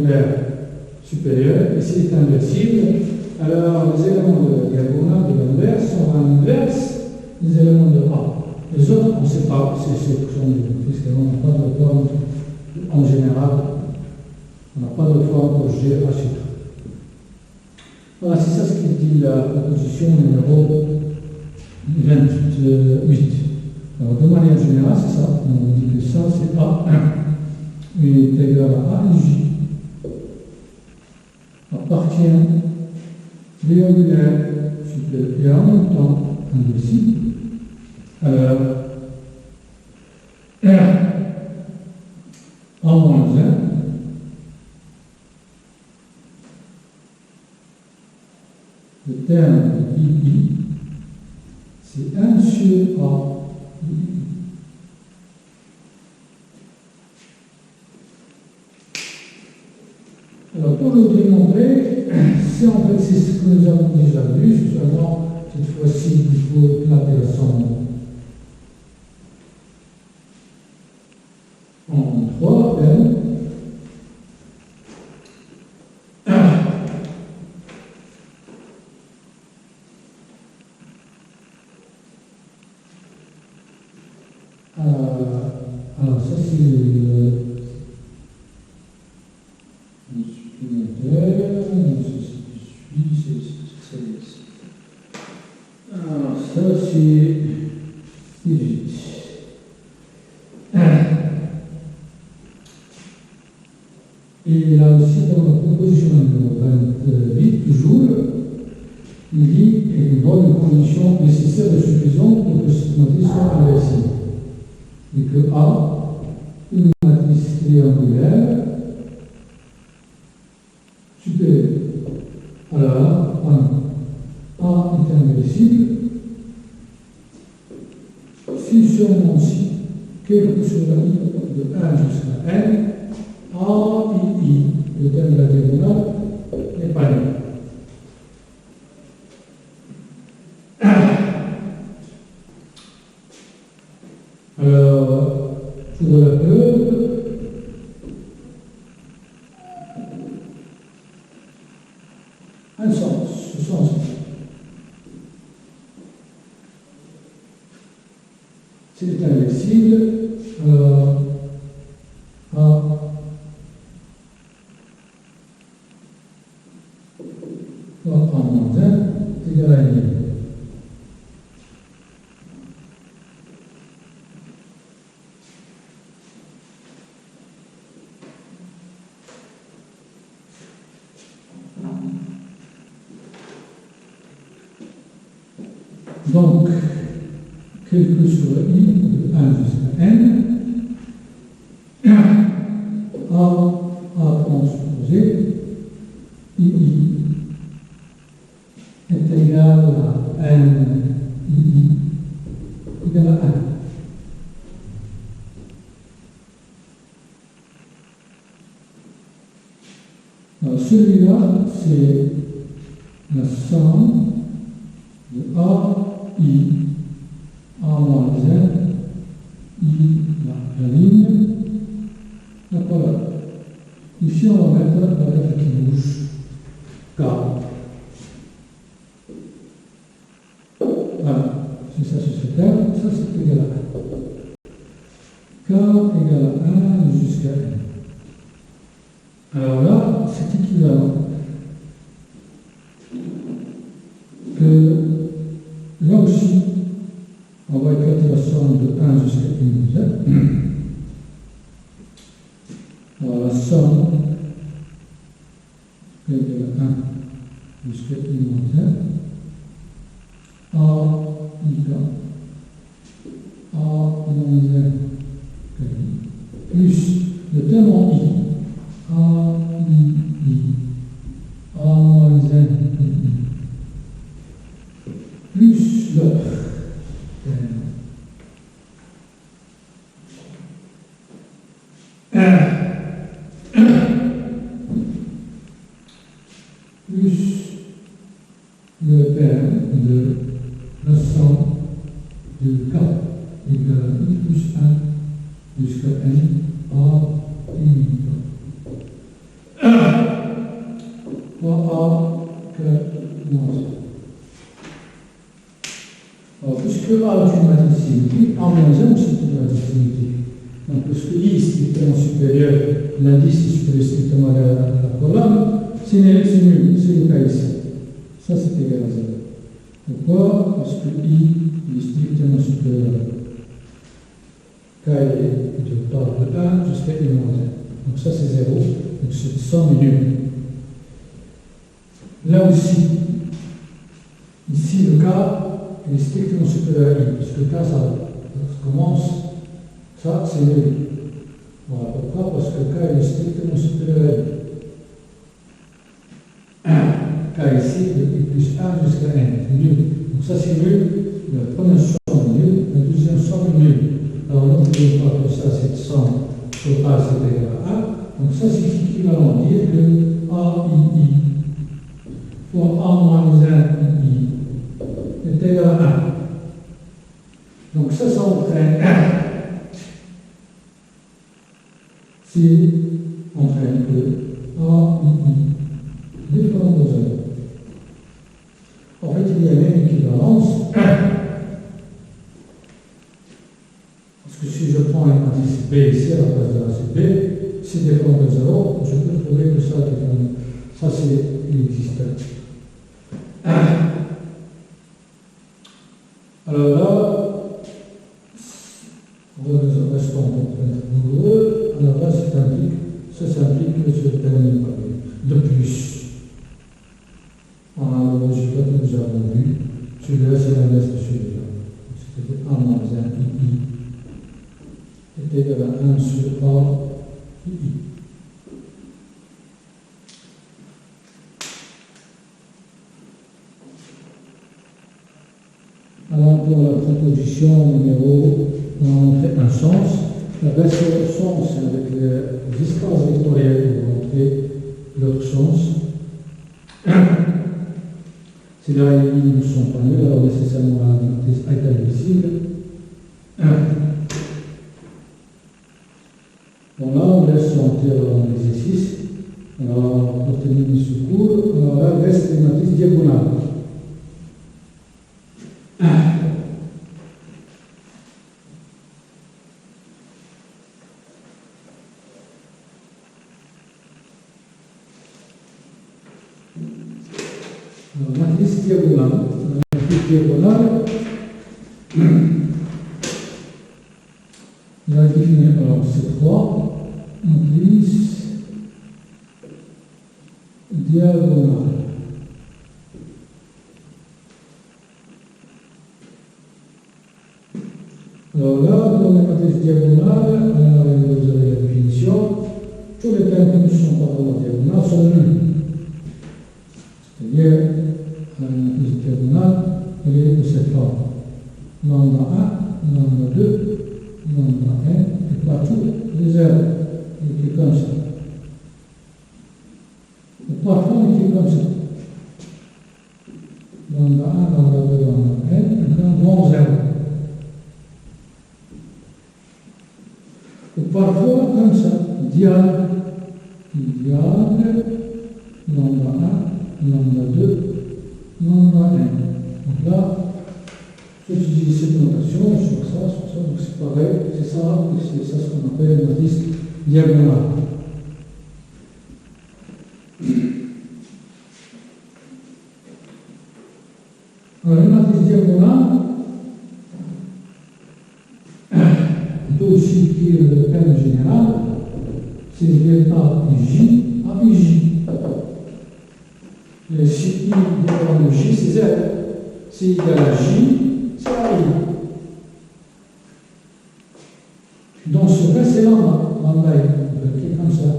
triangulaire supérieur, ici est inversible. Alors, les éléments de diagonale de l'inverse sont à l'inverse des éléments de A. Les autres, on ne sait pas, puisqu'on n'a pas de forme en général, on n'a pas de forme pour G H. Voilà, c'est ça ce qui dit la proposition numéro 28. Alors, de manière générale, c'est ça. On dit que ça, c'est A1 est égal à A et J. Appartient triangulaire supérieur et en même temps indicible. Alors, R en moins 1, le terme de II, c'est 1 sur A. Alors, pour le démontrer, c'est en fait c'est ce que nous avons déjà vu, seulement cette fois-ci, il faut éclater la somme en 3 L. Alors, ça c'est le supplémentaire, c'est ici. Alors, ça c'est 18. Et là aussi, dans la proposition numéro 28, toujours, il dit qu'il donne une condition nécessaire et suffisante pour que cette matrice soit inversible. Et que A, une matrice triangulaire supérieure. Alors, A est inversible si seulement si, quel que soit la ligne de 1 jusqu'à N, A et I, le terme de la diagonale, n'est pas nul. Alors, pour la preuve, un sens, ce sens. C'est inversible, alors, A en moins 1 égale à N. Donc, quel que soit I de 1 jusqu'à N, A transposé, II est égal à N, II égal à 1. Alors, celui-là, c'est la somme de A, I, A moins 1, I, la ligne, la voilà. Ici, on va mettre la lettre qui bouge, K. Voilà, c'est ça, c'est ce terme, ça c'est égal à 1. K égale à 1 jusqu'à N. Alors là, c'est équivalent que là aussi, on va éclater la somme de 1 jusqu'à N. Alors la somme égale à 1 jusqu'à N. A, I, A, moins 1, plus le terme en I. A, I, A moins 1, plus l'autre terme. Plus le terme de la somme de K égale à I plus 1 jusqu'à N, A, I, K. fois A que moins 1. Alors, puisque A est une matrice symétrique, A moins 1 aussi est une matrice symétrique. Donc, puisque I est strictement supérieur, l'indice est supérieur strictement à la colonne, c'est nul, c'est le cas ici. Ça, c'est égal à 0. Pourquoi? Parce que I est strictement supérieur à K est de part de 1 jusqu'à I moins 1. Donc ça, c'est 0. Donc cette somme est nulle. Là aussi, ici, le K est strictement supérieur à I. Puisque K, ça commence, ça, c'est nul. Voilà. Pourquoi? Parce que K est strictement supérieur à I. K ici, de I plus 1 jusqu'à N, c'est nul. Donc ça c'est nul, la première somme est nulle, la deuxième somme est nulle. Alors nous pouvons voir que ça, cette somme sur A c'est égal à 1. Donc ça c'est équivalent à dire que AII fois A moins 1 II est égal à 1. Donc ça entraîne entraîne que AII dépend de 0. En fait, il y a même une équivalence. Parce que si je prends une matrice B ici à la place de la CB, si dépend de 0, je peux trouver que ça dépend. Ça, c'est inexistant. Alors là, restons rigoureux. Alors là, ça s'implique que ce terme de plus. On a le résultat que nous avons vu. Celui-là, c'est l'inverse de celui-là. C'est-à-dire A moins 1 II est égal à 1 sur A II. Alors, pour la proposition numéro, on fait un sens. La version sens avec les espaces vectoriels pour montrer leur sens. Si les règles ne sont pas nulles, alors nécessairement la matrice est invisible. Bon, là, on laisse monter l'exercice. Alors, pour terminer ce cours, on là, reste les matrices diagonales. La matrice diagonale. La matrice diagonale, il a défini alors ces trois matrices diagonales. Alors là, dans les matrices diagonales, vous avez la définition, tous les termes qui ne sont pas vraiment diagonales sont nuls. C'est-à-dire, la matrice diagonale, elle est de cette forme. Lambda 1, lambda 2, lambda n, et partout les zéros. Il est comme ça. Et parfois, il est comme ça. Lambda 1, lambda 2, lambda n, et un bon zéro. Et parfois, comme ça, diagonale, lambda 1, lambda 2, lambda n. Donc là, j'utilise cette notation, sur ça, donc c'est pareil, c'est ça ce qu'on appelle une matrice diagonale. Alors, une matrice diagonale, on peut aussi écrire le terme général, c'est delta J à IJ. Si I dépend de J, c'est Z. Si I égale à J, c'est I. Dans ce cas, c'est lambda. Lambda I. On peut écrire comme ça.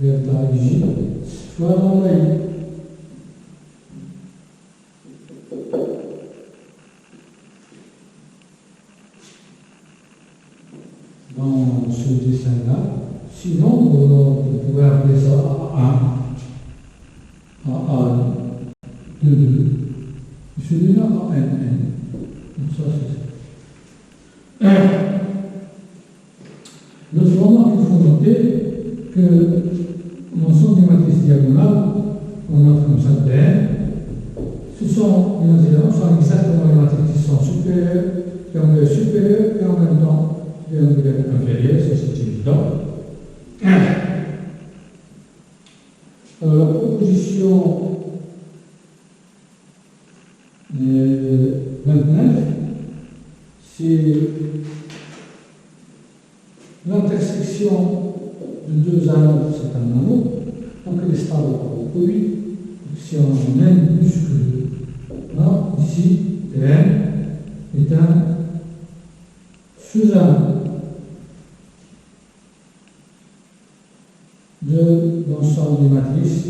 Delta J fois lambda I. Dans ce dessin-là, sinon, vous pouvez appeler ça A1, A2, et celui-là ANN. Donc ça, c'est ça. Notre remarque, il faut noter que l'ensemble des matrices diagonales on note comme ça PM. Ce sont, bien évidemment, sont exactement les matrices qui sont supérieures, qui ont le supérieur et en même temps qui ont le inférieur, ça c'est évident. Alors la proposition 29, c'est l'intersection de deux anodes, c'est un anneau, donc elle est stable par le produit. Si on a n plus que 1, ici, Tn est un sous-anneau de l'ensemble des matrices.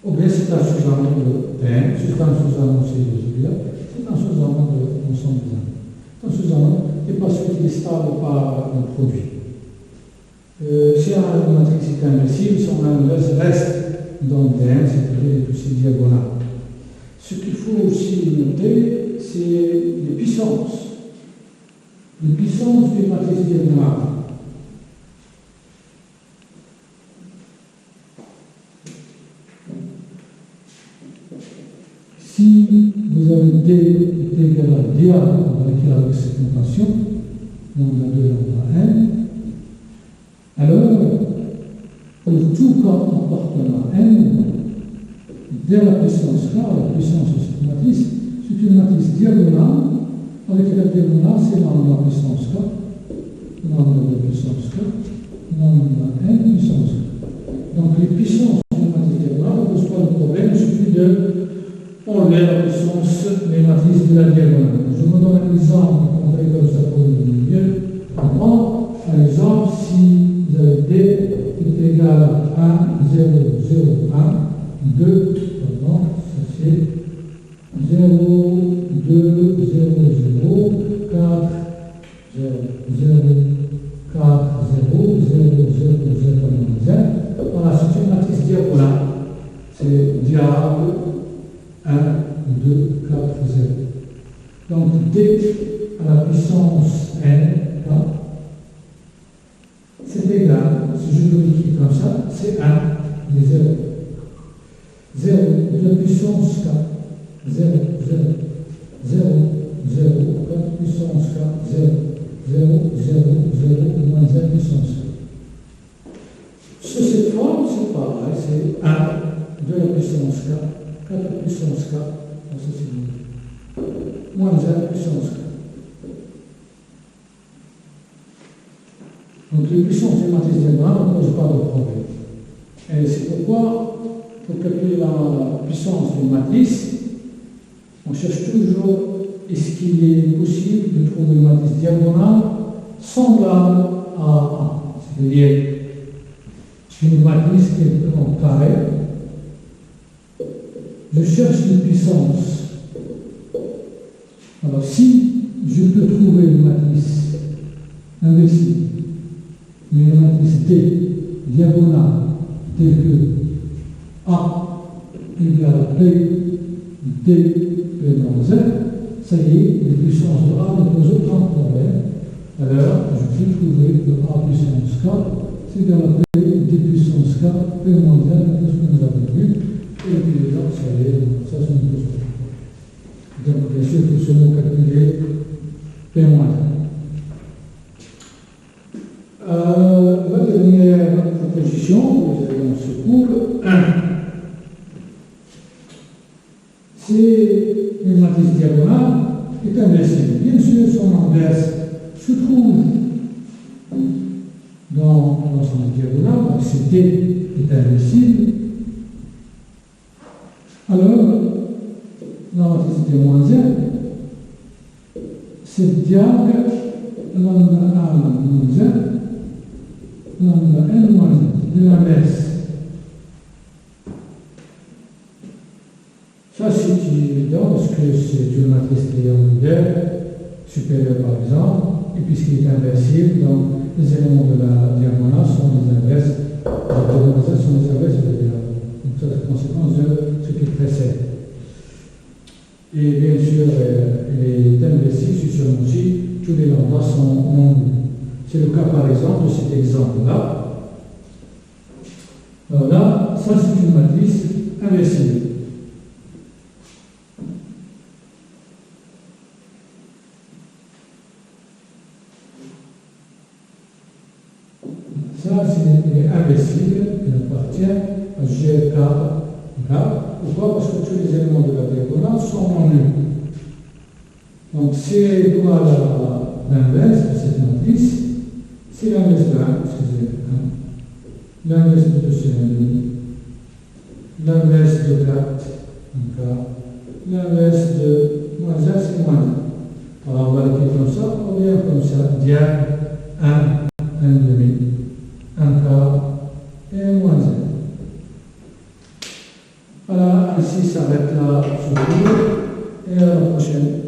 Ou bien c'est un sous-anneau de Tn, c'est un sous-anneau celui-là, c'est un sous-anneau de l'ensemble des anneaux. C'est un sous-anneau et parce qu'il est stable par le produit. Si on a une matrice est inversible, son inverse reste dans Tn, c'est-à-dire que c'est diagonal. Ce qu'il faut aussi noter, c'est les puissances. Les puissances d'une matrice diagonale. Si vous avez D est égal à dia, on va écrire avec cette notation, lambda 2, lambda n, alors, pour tout cas appartenant à n, dès la puissance K, la puissance de cette matrice, c'est une matrice diagonale, avec la diagonale, c'est lambda puissance K, lambda de puissance K, lambda n puissance K. Donc les puissances d'une matrice diagonale ne posent pas de problème, il suffit de enlever la puissance des matrices de la diagonale. Je vous donne un exemple, on fait comme ça pour le mieux comprendre. Par exemple, si vous avez D est égal à 1, 0, 0, 1, 2, pardon, ça c'est 0, 2, 0, 0, 4, 0, 0, 4, 0, 0, 0, 0, 0. Voilà, c'est une matrice diagonale. C'est diable 1, 2, 4, 0. Donc D à la puissance n, c'est égal, si je le l'écris comme ça, c'est 1, il est 0. 0 de la puissance k, 0, 0, 0, 0, 4 puissance k, 0, 0, 0, 0, moins 1 puissance k. Sur cette forme, c'est pareil, c'est 1 de la puissance k, 4 puissance k, moins 1 puissance k. Donc les puissances des matrices diagonales ne posent pas de problème. Et c'est pourquoi, pour calculer la puissance d'une matrice, on cherche toujours est-ce qu'il est possible de trouver une matrice diagonale semblable à 1. C'est-à-dire une matrice qui est en carré. Je cherche une puissance. Alors si je peux trouver une matrice inversible, une matrice D diagonale telle que A égale à P D P dans 1, ça y est, les puissances de A ne posent aucun problème. Alors, je peux trouver que A puissance K, c'est égal à P D puissance K, P moins 1, tout ce que nous avons vu, et puis là, ça y est, ça ne pose pas. Donc, bien sûr, il faut seulement calculer P moins 1. La dernière proposition, vous avez dans ce cours, c'est une matrice diagonale qui est inversible. Bien sûr, son inverse se trouve dans l'ensemble diagonal, donc c'est D est inversible. Alors, la matrice D moins 1, c'est diable lambda 1 moins 1, lambda n moins 1, de l'inverse. Ça, c'est évident parce que c'est une matrice triangulaire supérieure, par exemple, et puisqu'il est inversible, donc les éléments de la diagonale sont les inverses, les diagonales sont les inverses de la diagonale. Donc, ça, c'est la conséquence de ce qui précède. Et bien sûr, les inversibles, si seulement si tous les lambdas sont non nuls. C'est le cas, par exemple, de cet exemple-là. Alors là, ça, c'est une matrice inversible. Ça, il est inversible, il appartient à GK. Pourquoi? Parce que tous les éléments de la diagonale sont en nul. Donc, c'est égal à l'inverse de cette matrice. C'est l'inverse de 1, excusez-moi. L'inverse de 2, c'est 1,5. L'inverse de 4, 1 quart. L'inverse de moins 1, c'est moins 1. Alors, on va l'écrire comme ça, ou bien comme ça. Diable, 1, 1,5, 1 quart et moins 1. Voilà, ainsi s'arrête là ce cours et à la prochaine.